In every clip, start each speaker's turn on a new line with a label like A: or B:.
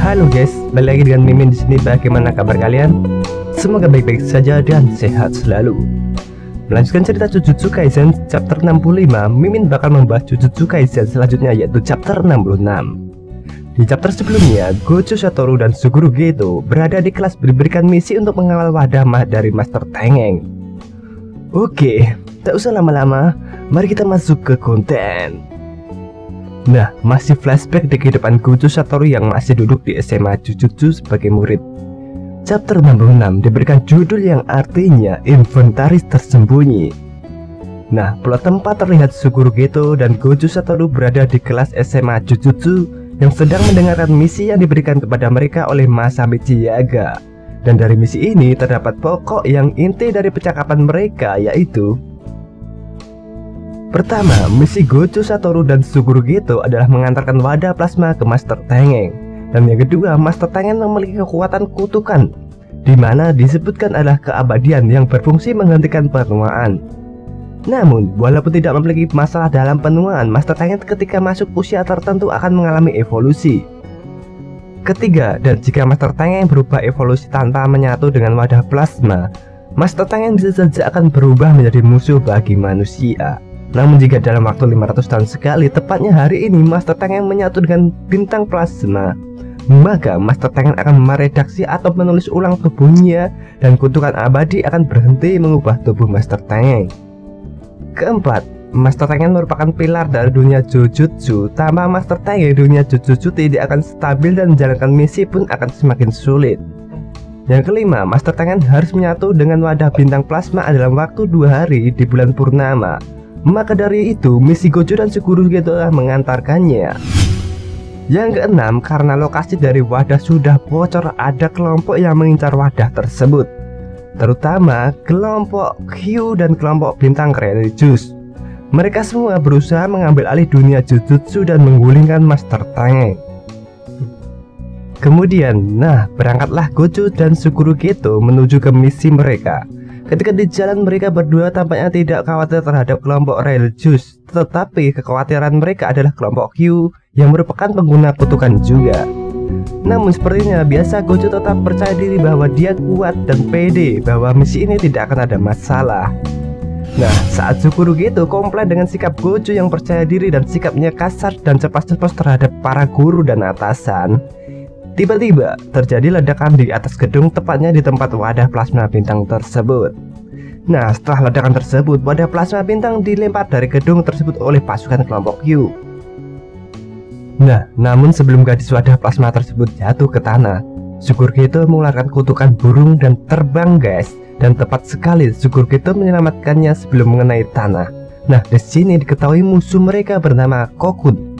A: Halo guys, balik lagi dengan Mimin di sini. Bagaimana kabar kalian? Semoga baik-baik saja dan sehat selalu. Melanjutkan cerita Jujutsu Kaisen chapter 65, Mimin bakal membahas Jujutsu Kaisen selanjutnya, yaitu chapter 66. Di chapter sebelumnya, Gojo Satoru dan Suguru Geto berada di kelas diberikan misi untuk mengawal wadah mah dari Master Tengeng. Oke, tak usah lama-lama, mari kita masuk ke konten. Nah, masih flashback di kehidupan Gojo Satoru yang masih duduk di SMA Jujutsu sebagai murid. Chapter 66 diberikan judul yang artinya inventaris tersembunyi. Nah, plot tempat terlihat Suguru Geto dan Gojo Satoru berada di kelas SMA Jujutsu yang sedang mendengarkan misi yang diberikan kepada mereka oleh Masamichi Yaga. Dan dari misi ini terdapat pokok yang inti dari percakapan mereka, yaitu pertama, misi Gojo Satoru dan Suguru Geto adalah mengantarkan wadah plasma ke Master Tengeng. Dan yang kedua, Master Tengeng memiliki kekuatan kutukan, di mana disebutkan adalah keabadian yang berfungsi menghentikan penuaan. Namun, walaupun tidak memiliki masalah dalam penuaan, Master Tengeng ketika masuk usia tertentu akan mengalami evolusi. Ketiga, dan jika Master Tengeng berubah evolusi tanpa menyatu dengan wadah plasma, Master Tengeng bisa saja akan berubah menjadi musuh bagi manusia. Namun jika dalam waktu 500 tahun sekali, tepatnya hari ini, Master Tengeng menyatu dengan bintang plasma, maka Master Tengeng akan meredaksi atau menulis ulang tubuhnya, dan kutukan abadi akan berhenti mengubah tubuh Master Tengeng. Keempat, Master Tengeng merupakan pilar dari dunia Jujutsu. Tanpa Master Tengeng, dunia Jujutsu tidak akan stabil dan menjalankan misi pun akan semakin sulit. Yang kelima, Master Tengeng harus menyatu dengan wadah bintang plasma dalam waktu 2 hari di bulan purnama. Maka dari itu, misi Gojo dan Suguru Geto telah mengantarkannya. Yang keenam, karena lokasi dari wadah sudah bocor, ada kelompok yang mengincar wadah tersebut, terutama kelompok Q dan kelompok bintang religius. Mereka semua berusaha mengambil alih dunia Jujutsu dan menggulingkan Master Tengeng. Kemudian, berangkatlah Gojo dan Suguru Geto menuju ke misi mereka. Ketika di jalan, mereka berdua tampaknya tidak khawatir terhadap kelompok religius, tetapi kekhawatiran mereka adalah kelompok Q yang merupakan pengguna kutukan juga. Namun sepertinya biasa, Gojo tetap percaya diri bahwa dia kuat dan pede bahwa misi ini tidak akan ada masalah. Nah, saat Suguru Geto komplain dengan sikap Gojo yang percaya diri dan sikapnya kasar dan ceplas-ceplos terhadap para guru dan atasan, tiba-tiba terjadi ledakan di atas gedung, tepatnya di tempat wadah plasma bintang tersebut. Nah, setelah ledakan tersebut, wadah plasma bintang dilempar dari gedung tersebut oleh pasukan kelompok Q. Nah, namun sebelum gadis wadah plasma tersebut jatuh ke tanah, Suguru Geto mengeluarkan kutukan burung dan terbang, guys. Dan tepat sekali Suguru Geto menyelamatkannya sebelum mengenai tanah. Nah, di sini diketahui musuh mereka bernama Kokun.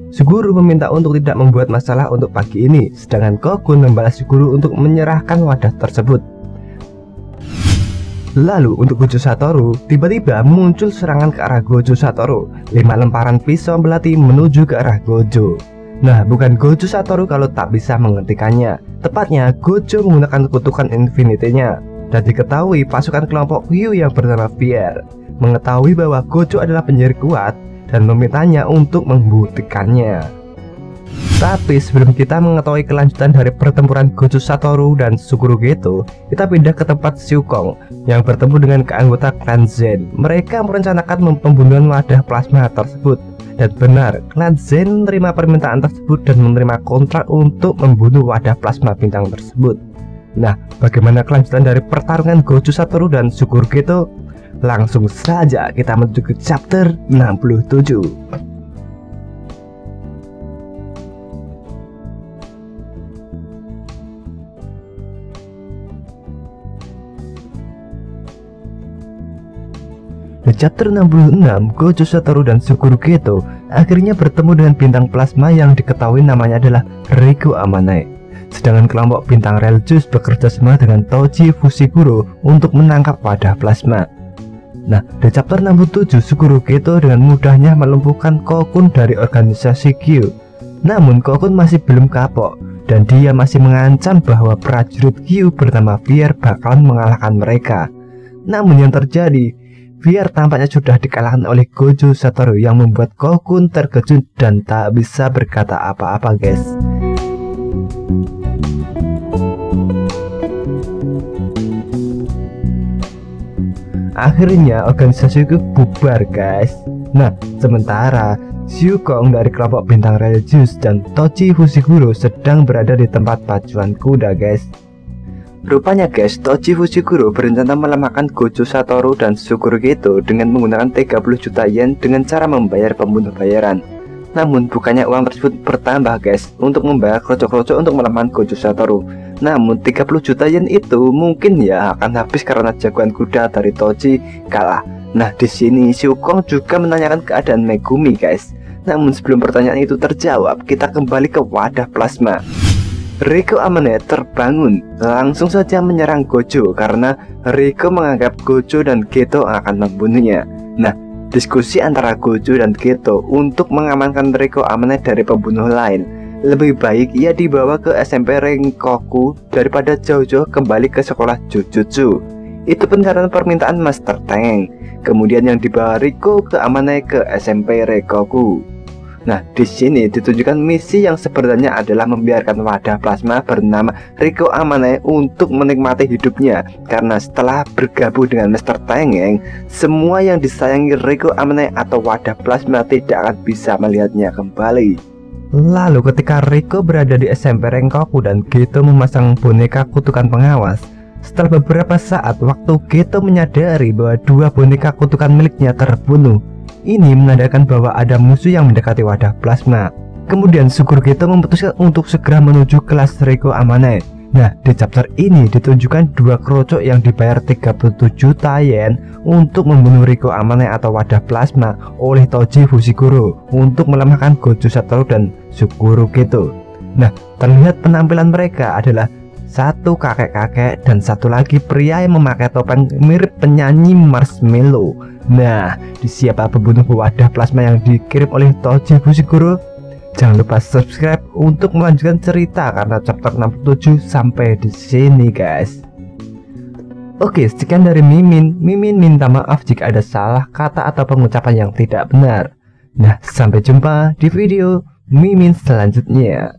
A: Suguru meminta untuk tidak membuat masalah untuk pagi ini, sedangkan Kokun membalas Suguru untuk menyerahkan wadah tersebut. Lalu untuk Gojo Satoru, tiba-tiba muncul serangan ke arah Gojo Satoru. 5 lemparan pisau belati menuju ke arah Gojo. Nah, bukan Gojo Satoru kalau tak bisa menghentikannya. Tepatnya Gojo menggunakan kutukan infinity-nya. Dan diketahui pasukan kelompok Q yang bernama Pierre mengetahui bahwa Gojo adalah penyihir kuat dan memintanya untuk membuktikannya. Tapi sebelum kita mengetahui kelanjutan dari pertempuran Gojo Satoru dan Suguru Geto, kita pindah ke tempat Xiukong yang bertemu dengan anggota klan Zen. Mereka merencanakan pembunuhan wadah plasma tersebut. Dan benar, klan Zen menerima permintaan tersebut dan menerima kontrak untuk membunuh wadah plasma bintang tersebut. Nah, bagaimana kelanjutan dari pertarungan Gojo Satoru dan Suguru Geto? Langsung saja kita menuju ke chapter 67. Di chapter 66, Gojo Satoru dan Suguru Geto akhirnya bertemu dengan bintang plasma yang diketahui namanya adalah Riku Amanai. Sedangkan kelompok bintang religius bekerja sama dengan Toji Fushiguro untuk menangkap wadah plasma. Nah, di chapter 67, Suguru Geto dengan mudahnya melumpuhkan Kokun dari organisasi Q. Namun Kokun masih belum kapok, dan dia masih mengancam bahwa prajurit Q bernama Pierre bakalan mengalahkan mereka. Namun yang terjadi, Pierre tampaknya sudah dikalahkan oleh Gojo Satoru yang membuat Kokun terkejut dan tak bisa berkata apa-apa, guys. akhirnya organisasi itu bubar guys. Nah, sementara Xiukong dari kelompok bintang religius dan Toji Fushiguro sedang berada di tempat pacuan kuda guys. Rupanya guys, Toji Fushiguro berencana melemahkan Gojo Satoru dan Suguru Geto dengan menggunakan 30 juta yen dengan cara membayar pembunuh bayaran. Namun bukannya uang tersebut bertambah guys untuk membayar kroco-kroco untuk melemahkan Gojo Satoru. Namun 30 juta yen itu mungkin ya akan habis karena jagoan kuda dari Toji kalah. Nah, di sini Xiukong juga menanyakan keadaan Megumi guys. Namun sebelum pertanyaan itu terjawab, kita kembali ke wadah plasma. Reiko Amane terbangun, langsung saja menyerang Gojo karena Reiko menganggap Gojo dan Geto akan membunuhnya. Nah, diskusi antara Gojo dan Geto untuk mengamankan Reiko Amane dari pembunuh lain. Lebih baik ia dibawa ke SMP Renkoku daripada jauh-jauh kembali ke sekolah Jujutsu. Itu pun karena permintaan Master Teng. Kemudian yang dibawa Reiko ke Amane ke SMP Renkoku. Nah, di sini ditunjukkan misi yang sebenarnya adalah membiarkan wadah plasma bernama Reiko Amane untuk menikmati hidupnya. Karena setelah bergabung dengan Master Tengeng, semua yang disayangi Reiko Amane atau wadah plasma tidak akan bisa melihatnya kembali. Lalu ketika Reiko berada di SMP Renkoku dan Geto memasang boneka kutukan pengawas, setelah beberapa saat waktu Geto menyadari bahwa dua boneka kutukan miliknya terbunuh. Ini menandakan bahwa ada musuh yang mendekati wadah plasma. Kemudian Suguru Geto memutuskan untuk segera menuju kelas Reiko Amane. Nah, di chapter ini ditunjukkan dua kroco yang dibayar 37 juta yen untuk membunuh Reiko Amane atau wadah plasma oleh Toji Fushiguro untuk melemahkan Gojo Satoru dan Suguru Geto. Nah, terlihat penampilan mereka adalah satu kakek-kakek dan satu lagi pria yang memakai topeng mirip penyanyi Marshmello. Nah, di siapa pembunuh wadah plasma yang dikirim oleh Toji Fushiguro? Jangan lupa subscribe untuk melanjutkan cerita karena chapter 67 sampai di sini guys. Oke, sekian dari Mimin. Mimin minta maaf jika ada salah kata atau pengucapan yang tidak benar. Nah, sampai jumpa di video Mimin selanjutnya.